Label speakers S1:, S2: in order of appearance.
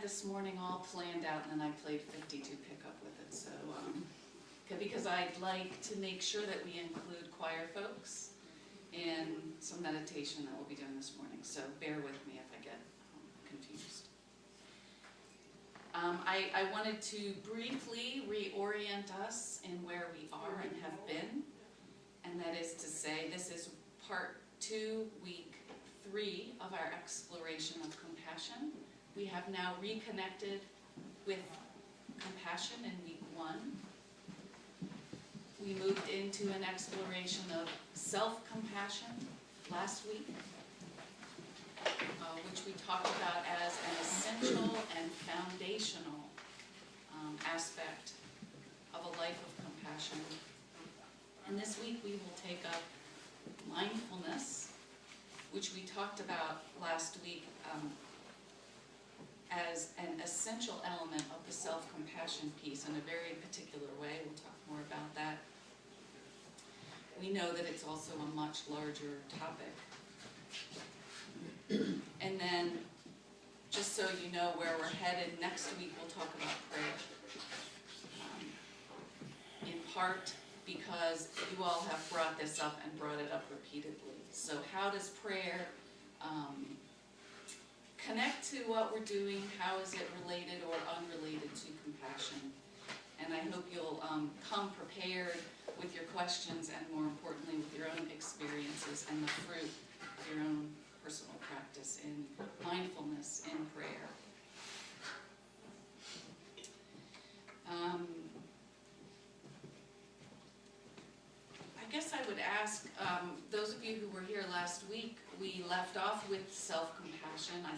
S1: had this morning all planned out, and then I played 52 pickup with it. So, because I'd like to make sure that we include choir folks and some meditation that we'll be doing this morning. So bear with me if I get confused. I wanted to briefly reorient us in where we are and have been, and that is to say, this is part 2, week 3 of our exploration of compassion. We have now reconnected with compassion in week 1. We moved into an exploration of self-compassion last week, which we talked about as an essential and foundational aspect of a life of compassion. And this week we will take up mindfulness, which we talked about last week as an essential element of the self-compassion piece in a very particular way. We'll talk more about that. We know that it's also a much larger topic. And then, just so you know where we're headed, next week we'll talk about prayer. In part because you all have brought this up and brought it up repeatedly. So how does prayer connect to what we're doing? How is it related or unrelated to compassion? And I hope you'll come prepared with your questions and, more importantly, with your own experiences and the fruit of your own personal practice in mindfulness in prayer. I guess I would ask, those of you who were here last week, we left off with self-compassion. I